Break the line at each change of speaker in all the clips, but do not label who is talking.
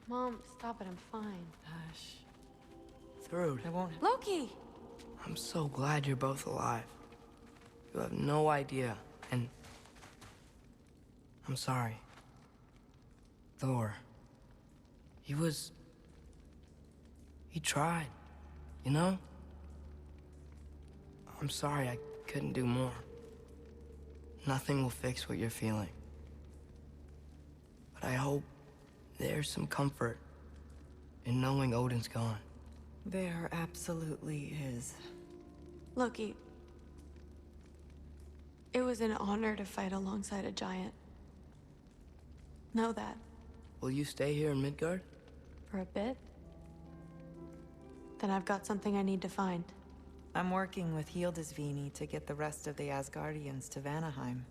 Mom, stop it, I'm fine.
Hush.
Thrud,
I won't.
Loki!
I'm so glad you're both alive. You have no idea, and I'm sorry. Thor. He tried, you know? I'm sorry I couldn't do more. Nothing will fix what you're feeling. But I hope there's some comfort in knowing Odin's gone.
There absolutely is.
Loki, it was an honor to fight alongside a giant. Know that.
Will you stay here in Midgard?
For a bit? Then I've got something I need to find.
I'm working with Hildisvini to get the rest of the Asgardians to Vanaheim.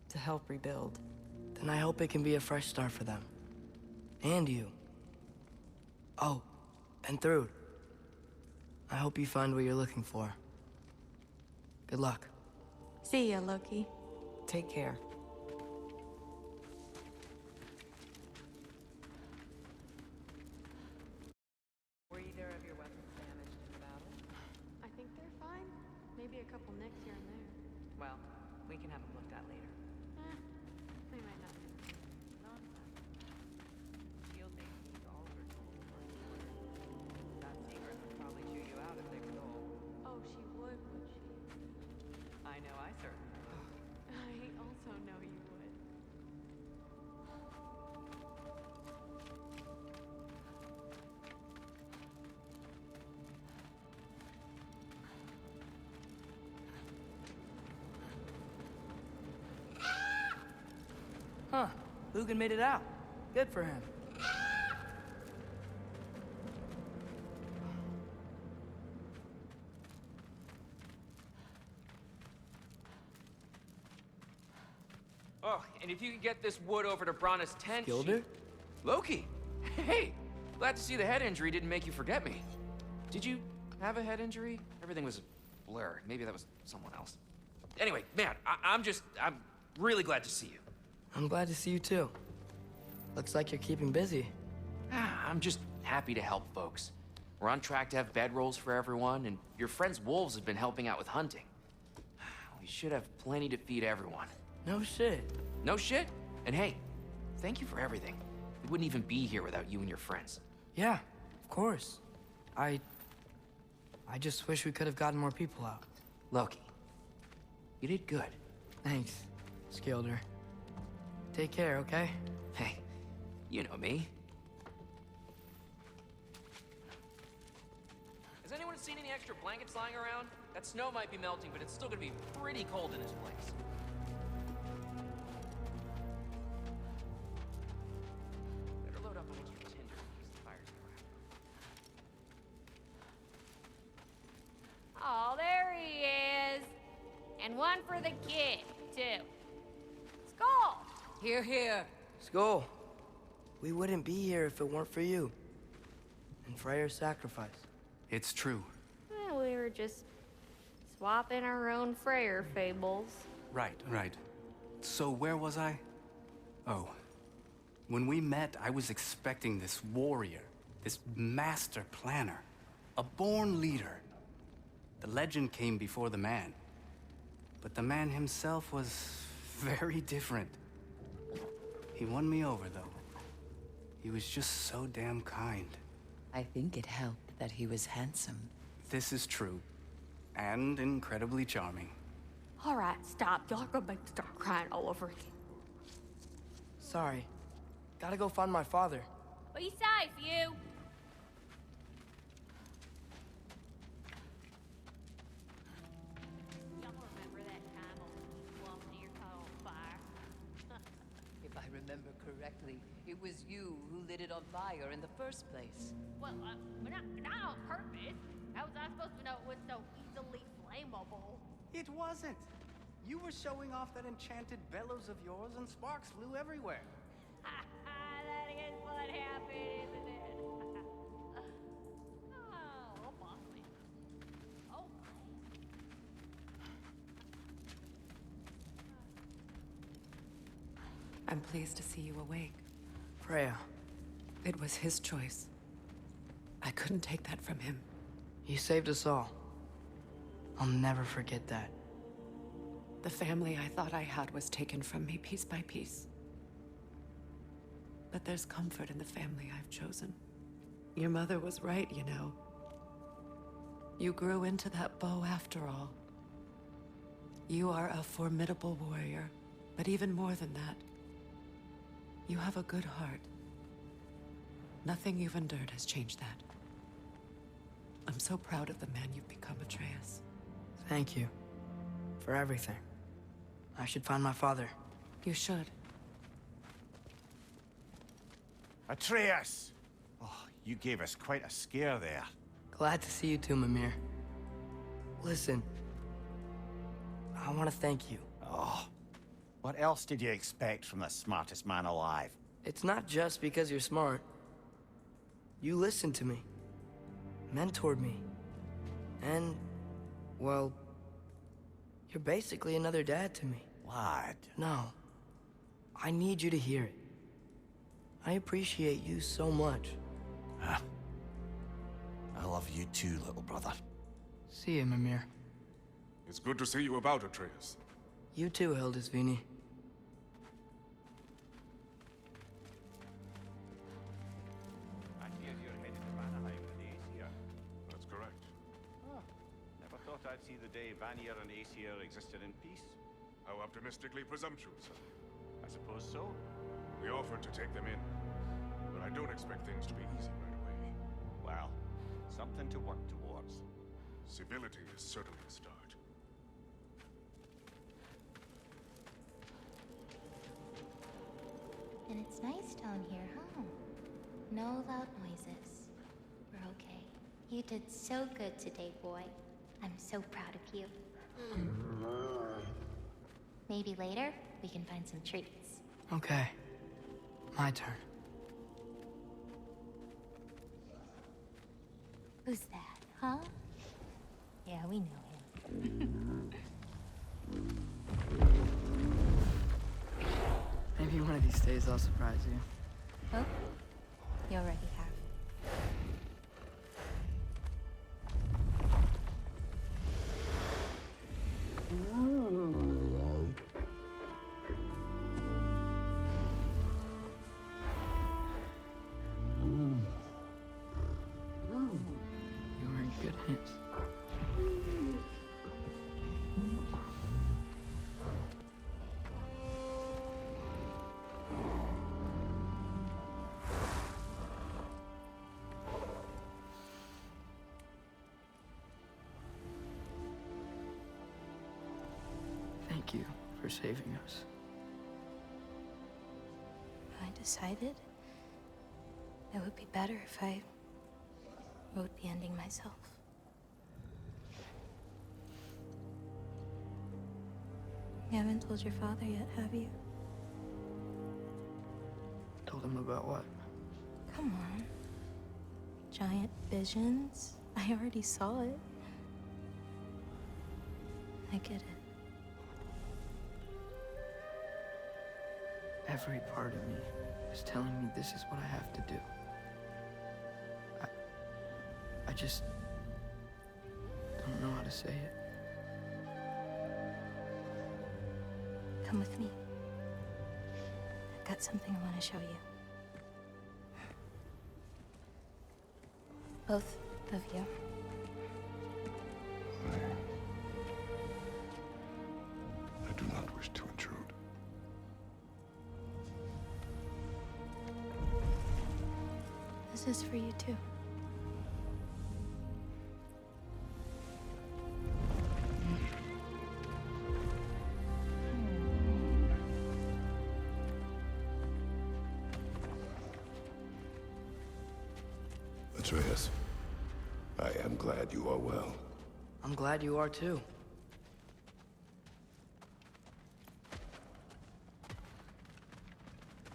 To help rebuild.
Then I hope it can be a fresh start for them. And you. Oh, and Thrud. I hope you find what you're looking for. Good luck.
See ya, Loki.
Take care. Were either of your weapons damaged in the battle?
I think they're fine. Maybe a couple nicks here and there.
Well, we can have them looked at later.
They might not.
Shield bases all her tools were important. That secret would probably chew you out if they were told.
Oh, she would she?
I know I certainly would.
I also know you would.
Huh. Lugan made it out. Good for him.
Oh, and if you could get this wood over to Brana's tent...
Gilder?
Loki! Hey! Glad to see the head injury didn't make you forget me. Did you have a head injury? Everything was a blur. Maybe that was someone else. Anyway, man, I'm really glad to see you.
I'm glad to see you too. Looks like you're keeping busy.
I'm just happy to help folks. We're on track to have bedrolls for everyone, and your friend's wolves have been helping out with hunting. We should have plenty to feed everyone.
No shit.
No shit? And hey, thank you for everything. We wouldn't even be here without you and your friends.
Yeah, of course. I just wish we could have gotten more people out.
Loki, you did good.
Thanks, Skilder. Take care, okay?
Hey, you know me. Has anyone seen any extra blankets lying around? That snow might be melting, but it's still gonna be pretty cold in this place. Better load up on extra tinder in case the fires go out.
Oh, there he is. And one for the kid, too. Skull!
Here, here.
Skull, we wouldn't be here if it weren't for you. And Freyr's sacrifice.
It's true.
We were just swapping our own Freyr fables.
Right, right. So where was I? Oh. When we met, I was expecting this warrior, this master planner, a born leader. The legend came before the man. But the man himself was very different. He won me over, though. He was just so damn kind.
I think it helped that he was handsome.
This is true. And incredibly charming.
All right, stop. Y'all gonna make me start crying all over again.
Sorry. Gotta go find my father.
Be safe, you. Y'all remember that time on the swamp near caught on fire?
If I remember correctly, it was you who lit it on fire in the first place.
Well, not on purpose. How was I supposed to know it was so easily flammable?
It wasn't. You were showing off that enchanted bellows of yours and sparks flew everywhere.
That is what happened, isn't it? Oh, bossy. Oh,
I'm pleased to see you awake.
Freya,
It was his choice. I couldn't take that from him.
He saved us all. I'll never forget that.
The family I thought I had was taken from me piece by piece. But there's comfort in the family I've chosen. Your mother was right, you know. You grew into that bow after all. You are a formidable warrior, but even more than that, you have a good heart. Nothing you've endured has changed that. I'm so proud of the man you've become, Atreus.
Thank you. For everything. I should find my father.
You should.
Atreus! Oh, you gave us quite a scare there.
Glad to see you too, Mimir. Listen. I want to thank you.
Oh, what else did you expect from the smartest man alive?
It's not just because you're smart. You listened to me. Mentored me. And, well, you're basically another dad to me.
Lad.
No. I need you to hear it. I appreciate you so much.
I love you too, little brother.
See you, Mimir.
It's good to see you about, Atreus.
You too, Hildisvíni.
I hear you're headed to Vanaheim with Aesir.
That's correct.
Never thought I'd see the day Vanir and Aesir existed in peace.
How optimistically presumptuous.
I suppose so.
We offered to take them in, but I don't expect things to be easy right away.
Well, something to work towards.
Civility is certainly a start.
And it's nice down here, huh? No loud noises. We're okay. You did so good today, boy. I'm so proud of you. Maybe later, we can find some treats.
Okay. My turn.
Who's that, huh? Yeah, we know him.
Maybe one of these days I'll surprise you.
Oh, you already have.
You were in good hands. Thank you for saving us.
I decided it would be better if I wrote the ending myself. You haven't told your father yet, have you?
Told him about what?
Come on. Giant visions? I already saw it. I get it.
Every part of me is telling me this is what I have to do. I just don't know how to say it.
Come with me. I've got something I want to show you. Both of you.
I do not wish to intrude.
This is for you too.
Atreus, I am glad you are well.
I'm glad you are too.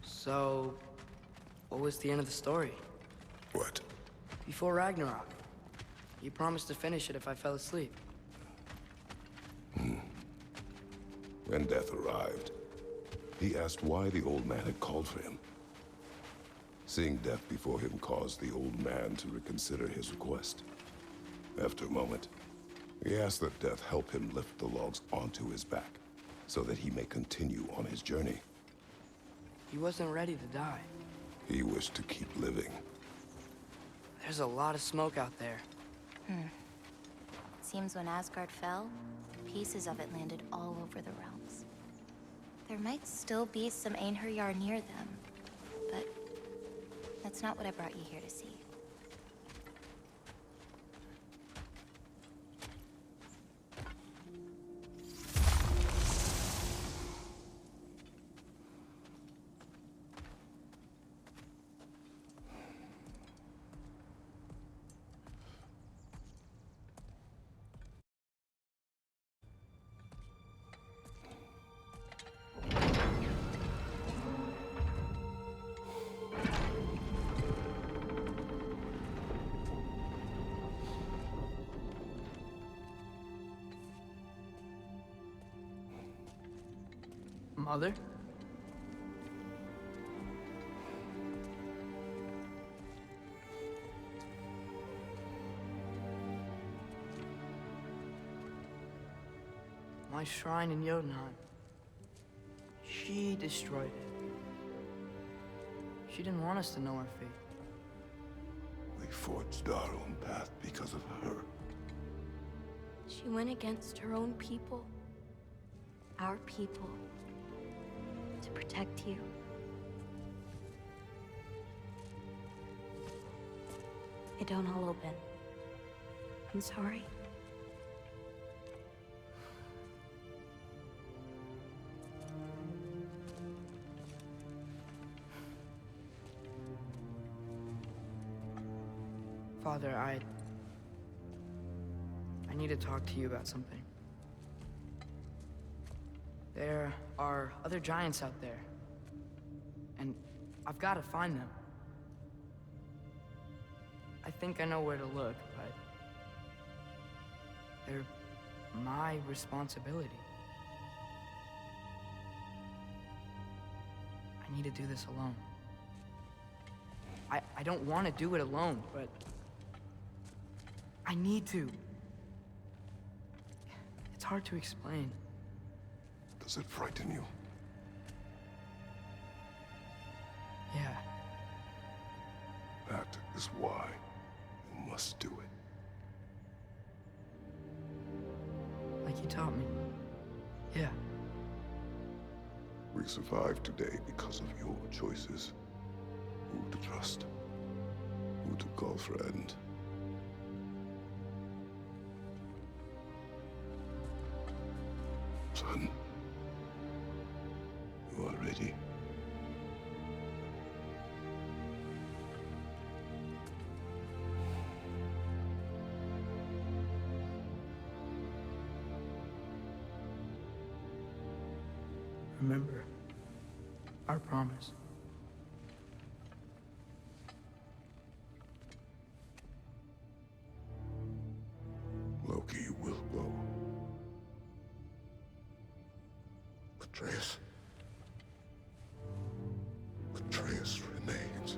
So, what was the end of the story?
What?
Before Ragnarok, you promised to finish it if I fell asleep.
When death arrived, he asked why the old man had called for him.
Seeing death before him caused the old man to reconsider his request. After a moment, he asked that death help him lift the logs onto his back, so that he may continue on his journey.
He wasn't ready to die.
He wished to keep living.
There's a lot of smoke out there.
Seems when Asgard fell, pieces of it landed all over the realms. There might still be some Einherjar near them, but that's not what I brought you here to see.
Mother? My shrine in Jotunheim. She destroyed it. She didn't want us to know our fate.
We forged our own path because of her.
She went against her own people. Our people. To protect you. It don't all open. I'm sorry.
Father, I need to talk to you about something. There are other giants out there, and I've got to find them. I think I know where to look, but they're my responsibility. I need to do this alone. I don't want to do it alone, but I need to. It's hard to explain.
Does it frighten you?
Yeah.
That is why you must do it.
Like you taught me. Yeah.
We survived today because of your choices. Who to trust, who to call friend. Son, you are ready.
Remember our promise.
Loki will go. Atreus. Atreus remains.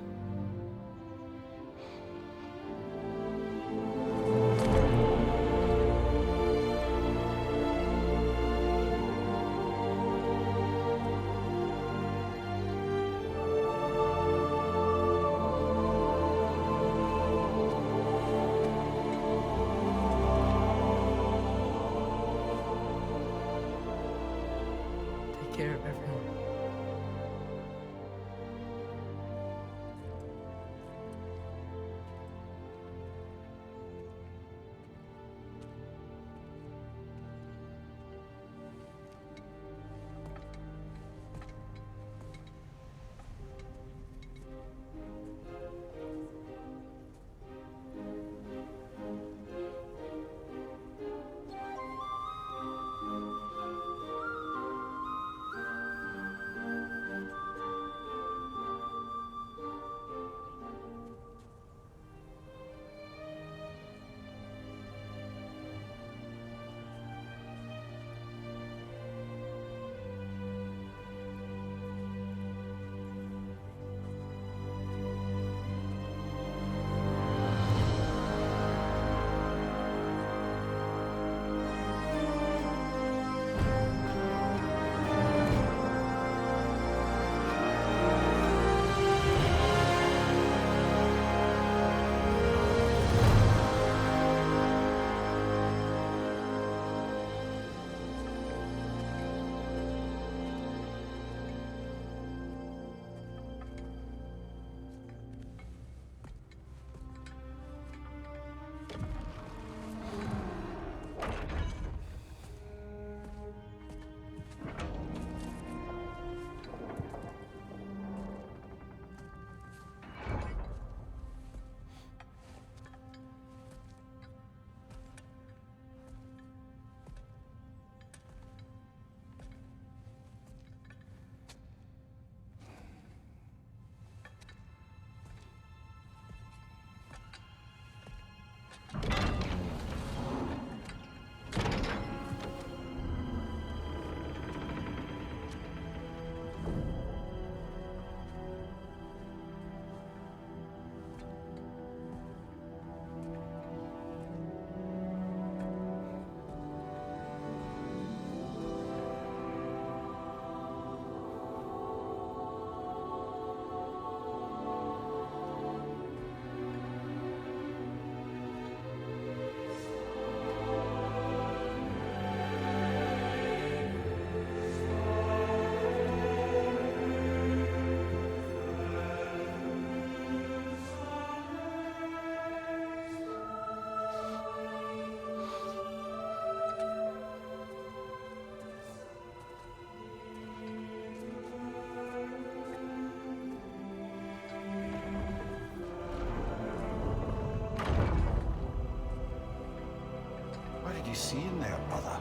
seeing there, brother?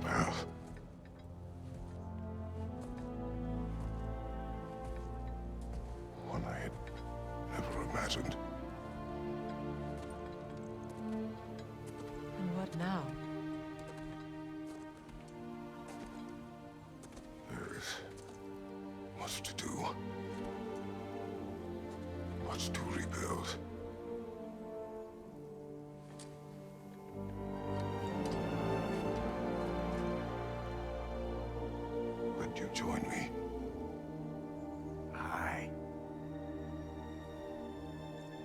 Well, one I had never imagined.
And what now?
There is much to do. Much to rebuild. Would you join me?
Aye.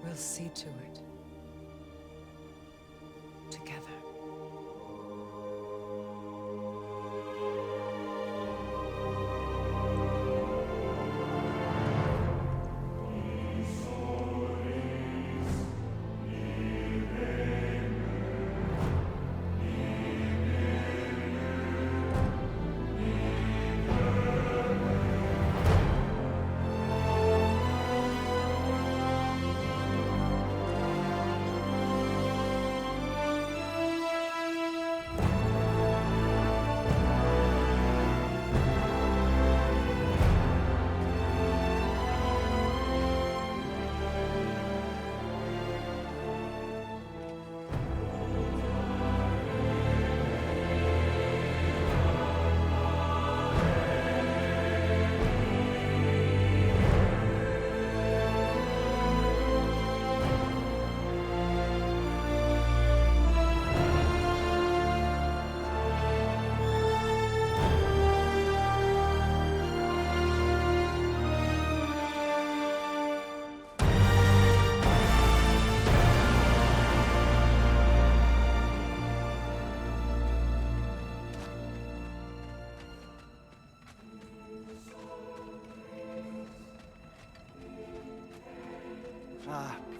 We'll see to it. Together.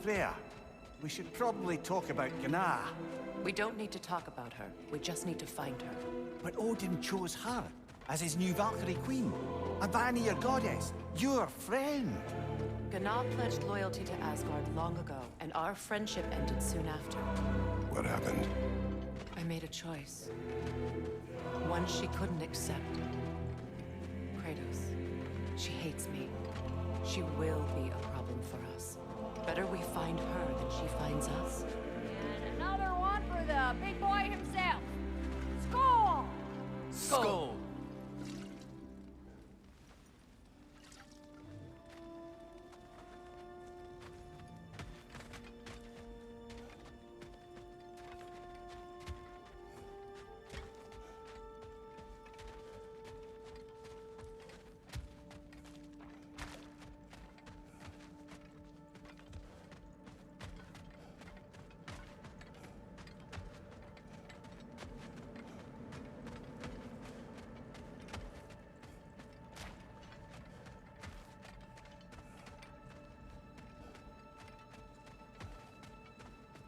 Freya, we should probably talk about Gná.
We don't need to talk about her. We just need to find her.
But Odin chose her as his new Valkyrie queen. A Vanir goddess, your friend.
Gná pledged loyalty to Asgard long ago, and our friendship ended soon after.
What happened?
I made a choice. One she couldn't accept. Kratos. She hates me. She will be a problem for us. Better we find her than she finds us.
And another one for the big boy himself. Skull!
Skull!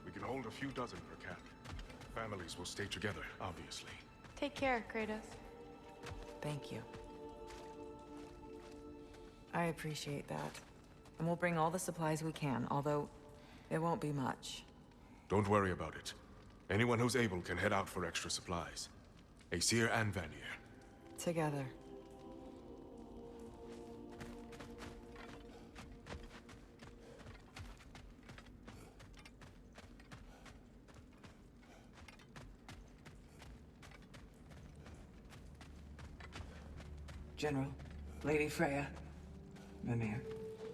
We can hold a few dozen per camp. Families will stay together, obviously.
Take care, Kratos.
Thank you. I appreciate that. And we'll bring all the supplies we can, although it won't be much.
Don't worry about it. Anyone who's able can head out for extra supplies. Aesir and Vanir.
Together.
General, Lady Freya. Mimir.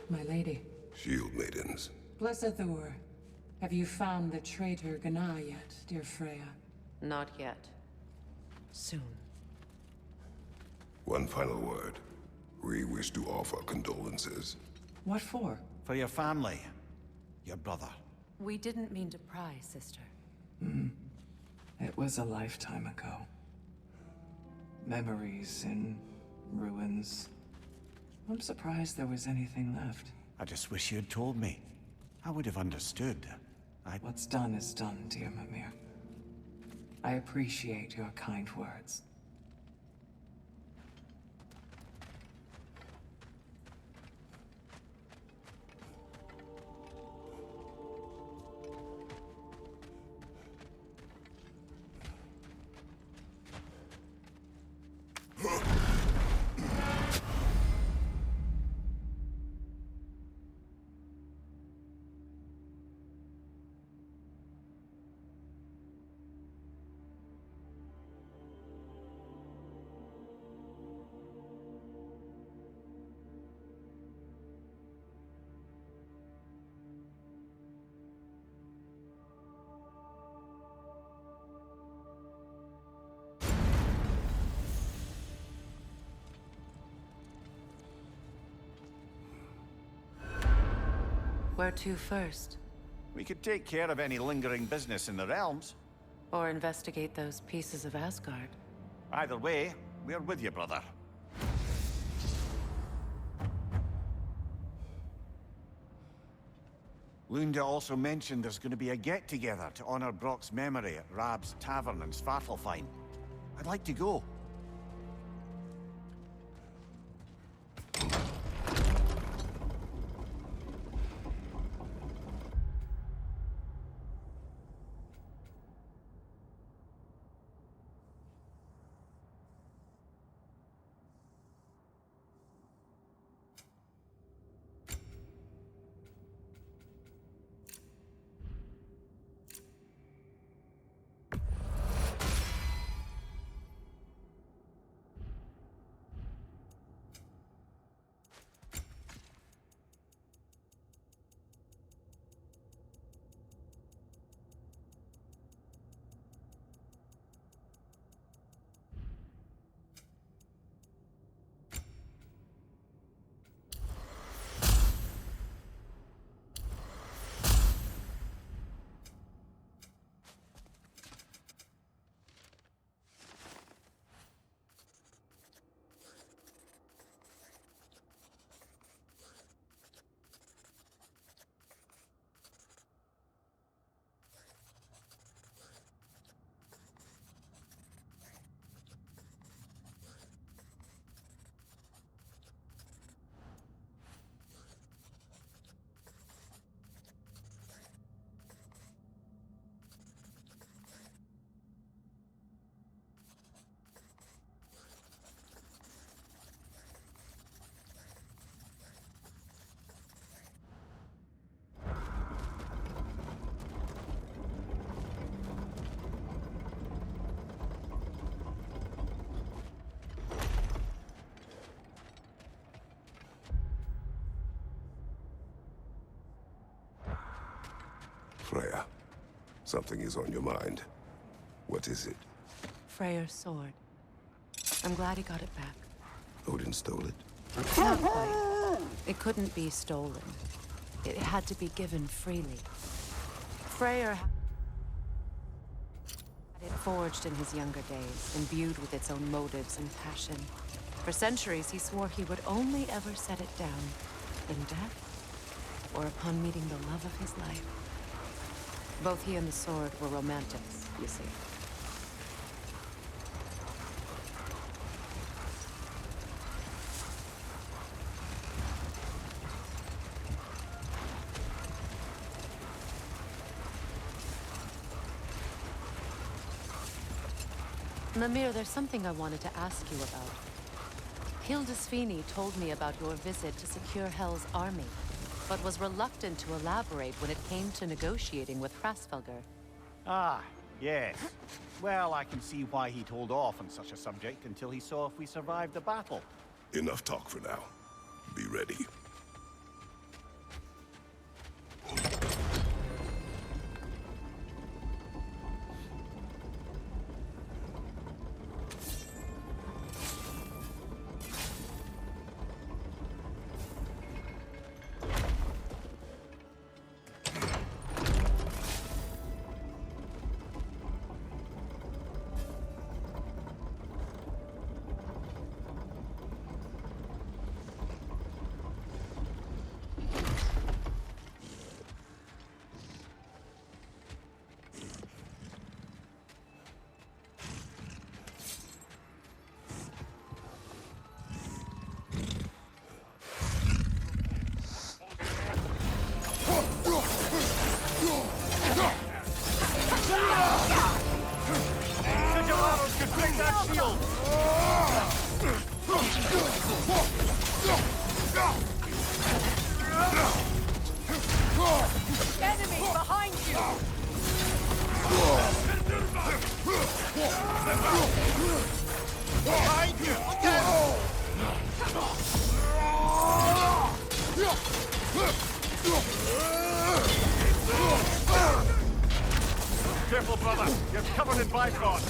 My lady.
Shield maidens.
Blessed Thor. Have you found the traitor Gná yet, dear Freya?
Not yet. Soon.
One final word. We wish to offer condolences.
What for?
For your family. Your brother.
We didn't mean to pry, sister.
It was a lifetime ago. Memories in ruins. I'm surprised there was anything left.
I just wish you had told me. I would have understood.
What's done is done, dear Mimir. I appreciate your kind words.
Where to first?
We could take care of any lingering business in the realms.
Or investigate those pieces of Asgard?
Either way, we're with you, brother. Lunda also mentioned there's going to be a get-together to honor Brock's memory at Rab's Tavern in Svartalfheim. I'd like to go.
Freya, something is on your mind. What is it?
Freyr's sword. I'm glad he got it back.
Odin stole it?
Not quite. It couldn't be stolen. It had to be given freely. Freyr had it forged in his younger days, imbued with its own motives and passion. For centuries, he swore he would only ever set it down in death or upon meeting the love of his life. Both he and the sword were romantics, you see. Mimir, there's something I wanted to ask you about. Hildisvini told me about your visit to secure Hel's army, but was reluctant to elaborate when it came to negotiating with Hrasvelgr.
Ah, yes. Well, I can see why he'd hold off on such a subject until he saw if we survived the battle.
Enough talk for now. Be ready.
Enemy behind you!
Behind you! Look out! Careful, brother. You're covered in Bifrost.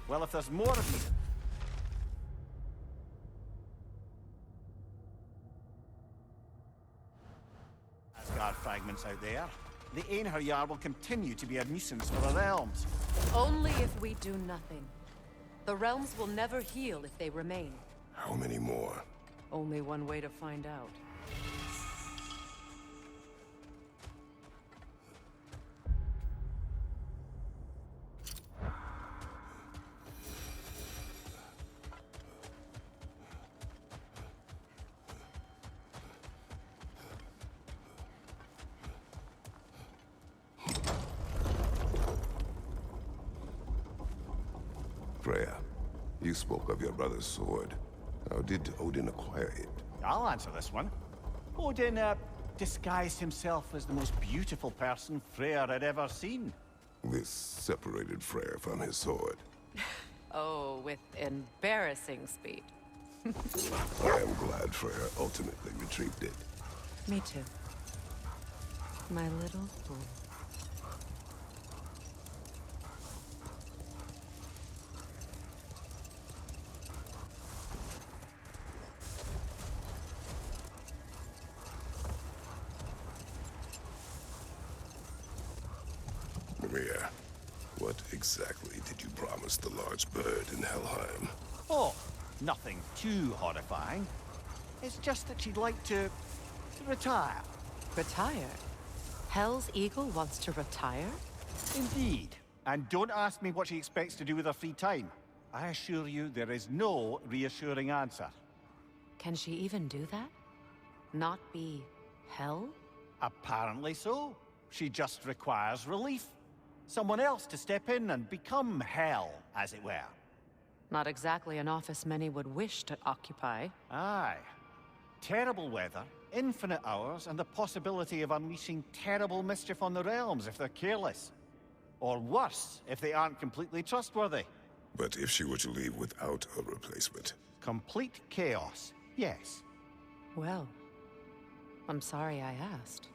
Well, if there's more of you... Asgard fragments out there, the Einherjar will continue to be a nuisance for the realms.
Only if we do nothing. The realms will never heal if they remain.
How many more?
Only one way to find out.
Freya, you spoke of your brother's sword. How did Odin acquire it?
I'll answer this one. Odin, disguised himself as the most beautiful person Freyr had ever seen.
This separated Freyr from his sword.
Oh, with embarrassing speed.
I am glad Freyr ultimately retrieved it.
Me too. My little fool.
Mimir, what exactly did you promise the large bird in Helheim?
Oh, nothing too horrifying. It's just that she'd like to retire.
Retire? Hell's Eagle wants to retire?
Indeed. And don't ask me what she expects to do with her free time. I assure you there is no reassuring answer.
Can she even do that? Not be Hell?
Apparently so. She just requires relief. Someone else to step in and become Hell, as it were.
Not exactly an office many would wish to occupy.
Aye. Terrible weather, infinite hours, and the possibility of unleashing terrible mischief on the realms if they're careless. Or worse, if they aren't completely trustworthy.
But if she were to leave without a replacement?
Complete chaos, yes.
Well, I'm sorry I asked.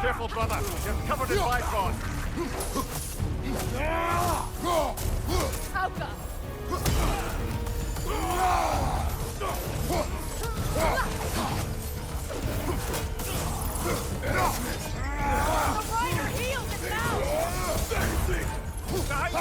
Careful, brother. You're covered in bifrost.
Hauka! The rider healed his mouth!
Behind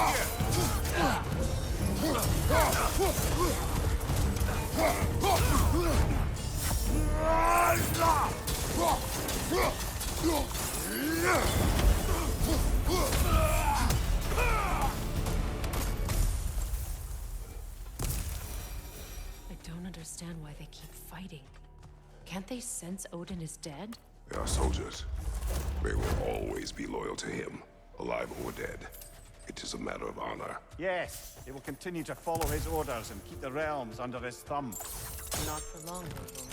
I don't understand why they keep fighting. Can't they sense Odin is dead?
They are soldiers. They will always be loyal to him, alive or dead. It is a matter of honor.
Yes, they will continue to follow his orders and keep the realms under his thumb.
Not for long, though.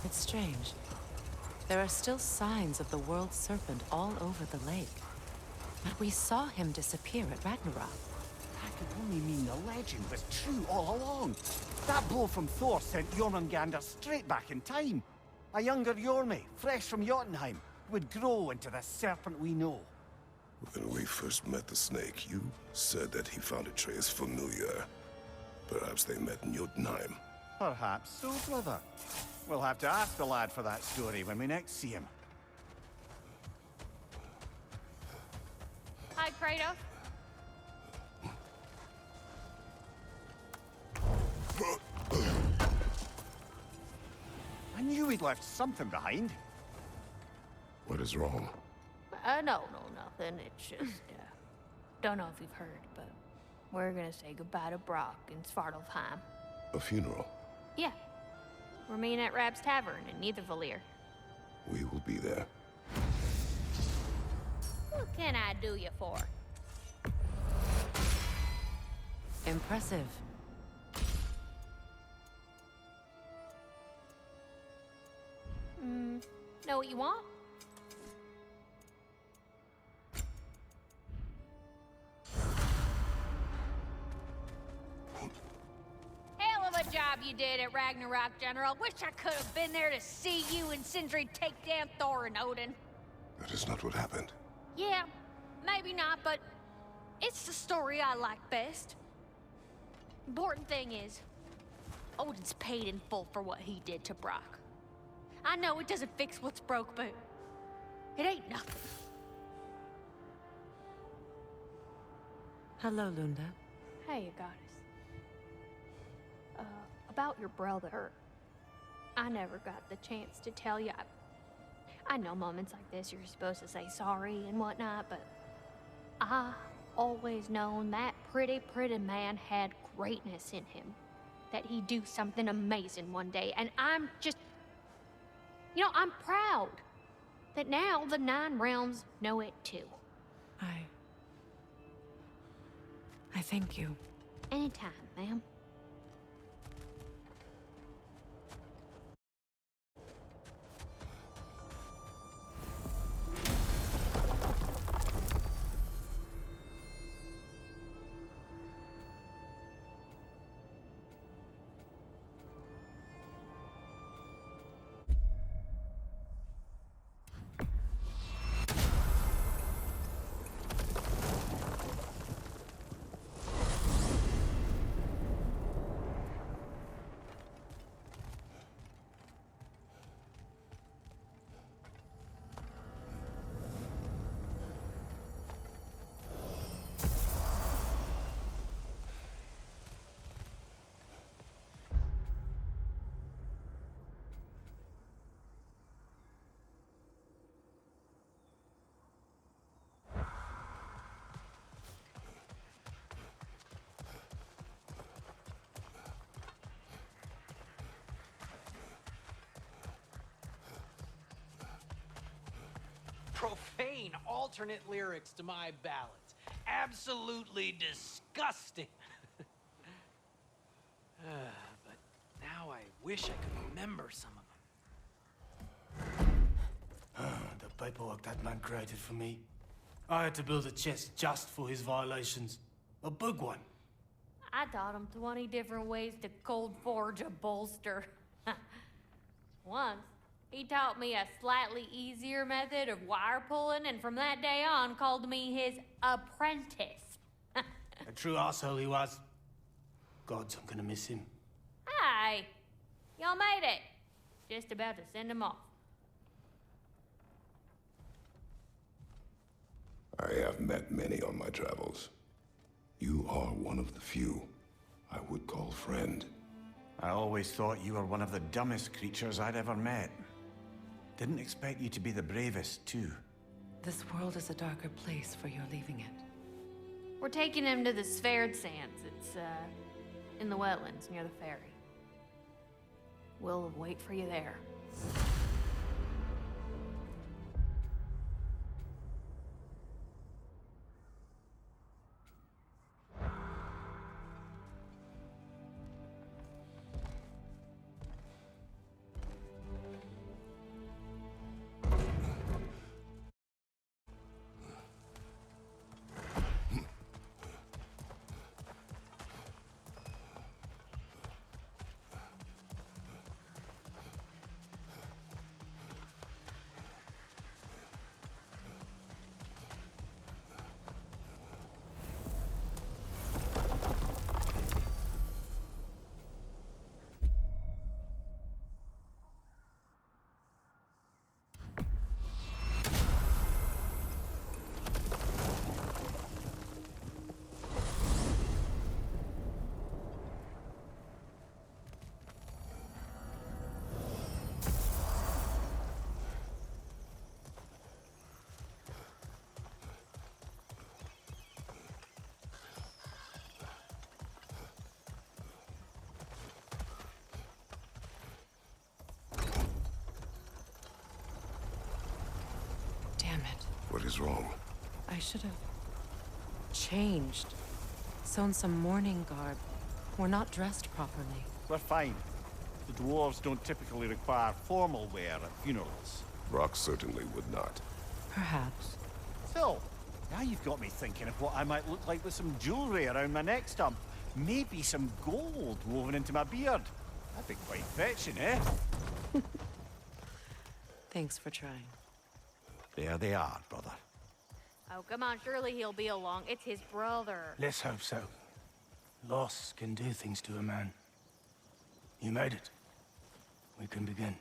It's strange. There are still signs of the world serpent all over the lake. But we saw him disappear at Ragnarok.
That could only mean the legend was true all along. That blow from Thor sent Jormungandr straight back in time. A younger Jormi, fresh from Jotunheim, would grow into the serpent we know.
When we first met the snake, you said that he found Atreus familiar. Perhaps they met in Jotunheim.
Perhaps so, brother. We'll have to ask the lad for that story when we next see him.
Hi, Kratos.
I knew he'd left something behind.
What is wrong?
No, nothing. It's just, don't know if you've heard, but we're gonna say goodbye to Brock in Svartalfheim.
A funeral?
Yeah. We're meeting at Rab's Tavern in Nethervalir.
We will be there.
What can I do you for?
Impressive.
Know what you want? Hell of a job you did at Ragnarok, General. Wish I could have been there to see you and Sindri take down Thor and Odin.
That is not what happened.
Yeah, maybe not, but it's the story I like best. Important thing is, Odin's paid in full for what he did to Brock. I know it doesn't fix what's broke, but it ain't nothing.
Hello, Lunda.
Hey, you goddess. About your brother, I never got the chance to tell you. I know moments like this you're supposed to say sorry and whatnot, but I always known that pretty man had greatness in him. That he'd do something amazing one day, and I'm just... You know, I'm proud that now the Nine Realms know it too.
I thank you.
Anytime, ma'am.
Profane alternate lyrics to my ballads. Absolutely disgusting. But now I wish I could remember some of them.
The paperwork that man created for me. I had to build a chest just for his violations. A big one.
I taught him 20 different ways to cold forge a bolster. Once, he taught me a slightly easier method of wire pulling, and from that day on called me his apprentice.
A true asshole he was. Gods, I'm gonna miss him.
Hi! Y'all made it. Just about to send him off.
I have met many on my travels. You are one of the few I would call friend.
I always thought you were one of the dumbest creatures I'd ever met. Didn't expect you to be the bravest, too.
This world is a darker place for your leaving it.
We're taking him to the Sverd Sands. It's, in the wetlands near the ferry. We'll wait for you there.
What is wrong?
I should have changed. Sewn some mourning garb. We're not dressed properly.
We're fine. The dwarves don't typically require formal wear at funerals.
Rock certainly would not.
Perhaps.
So, now you've got me thinking of what I might look like with some jewelry around my neck stump. Maybe some gold woven into my beard. That'd be quite fetching, eh?
Thanks for trying.
There they are, brother.
Oh, come on, surely he'll be along. It's his brother.
Let's hope so. Loss can do things to a man. You made it. We can begin.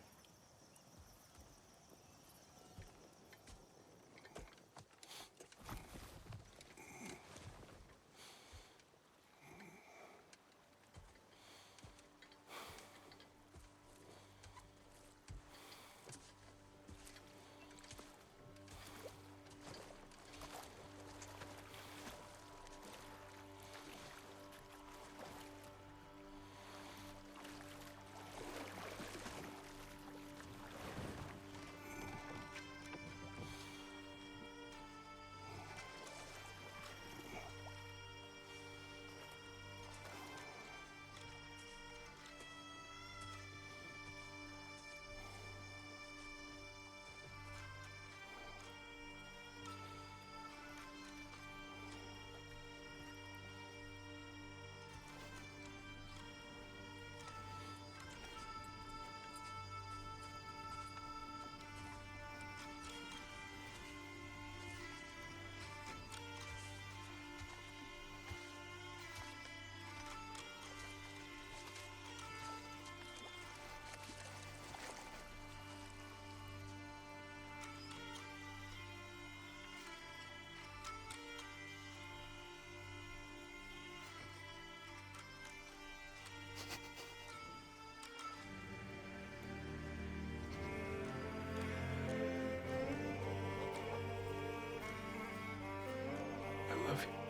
I love you.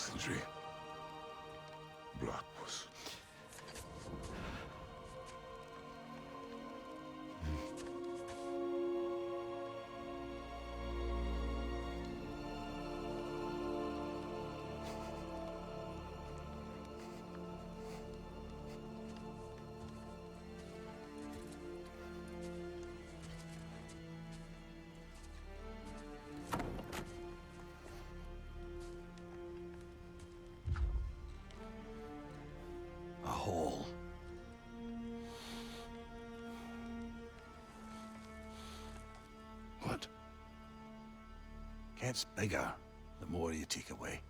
Sindri. Blackpuss.
A hole.
What?
Gets bigger. the more you take away.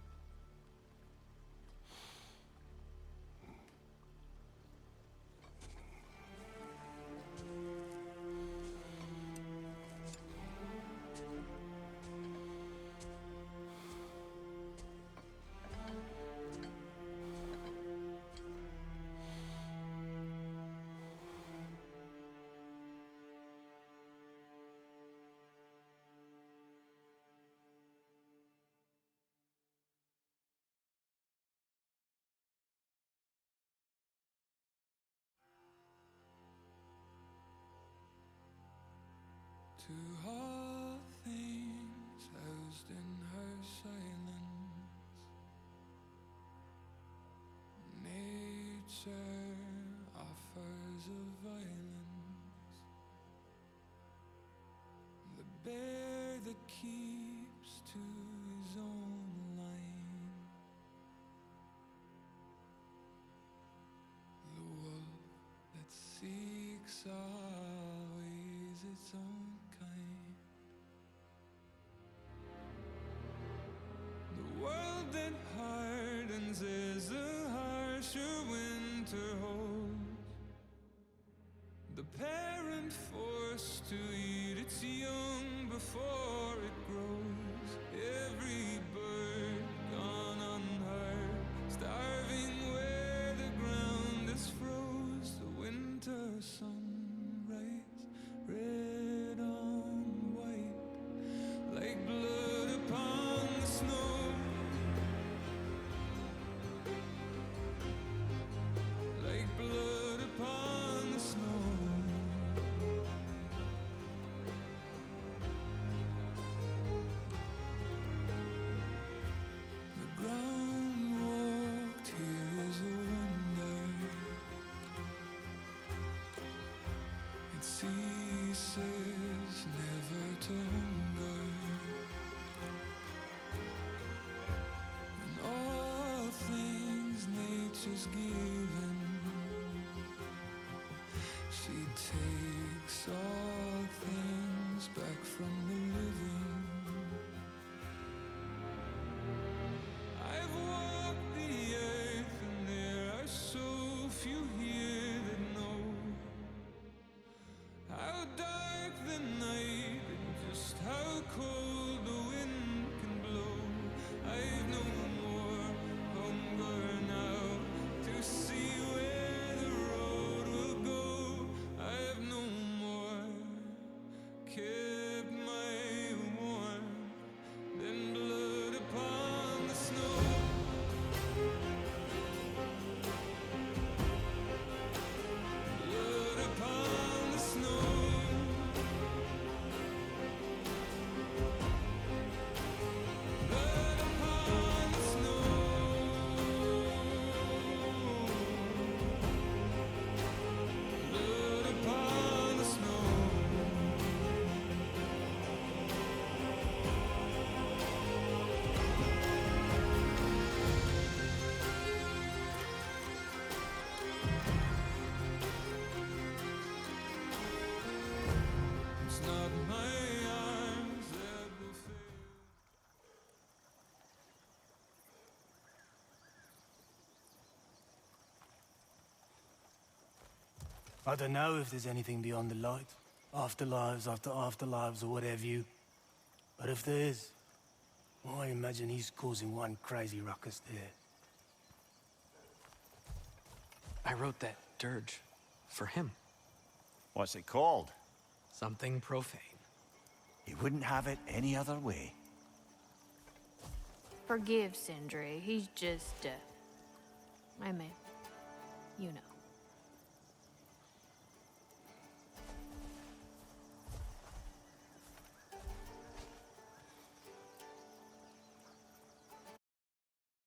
To all things housed in her silence, nature offers a violence, the bear that keeps to his own line, the wolf that seeks always its own kind. The world that hardens as a harsher winter holds, the parent forced to eat its young before it grows. Every bird gone unheard, starving where the ground is froze. The winter sunrise, red on white, like blood upon the snow. Like blood upon the snow. The ground walked here is a wonder. It ceases never to hunger. And all things nature's given, she takes all things back from the living. I've walked the earth and there are so few here that know how dark the night and just how cold the wind can blow. I've no more hunger now to see where the road will go. I've no more kept my warmth than blood upon the snow. Blood upon the snow. Blood upon the snow. Blood upon the snow. It's not my arms that will fail.
I don't know if there's anything beyond the light. Afterlives after afterlives or whatever you. But if there is, well, I imagine he's causing one crazy ruckus there.
I wrote that dirge for him.
What's it called?
Something profane.
He wouldn't have it any other way.
Forgive Sindri. He's just, I mean, you know.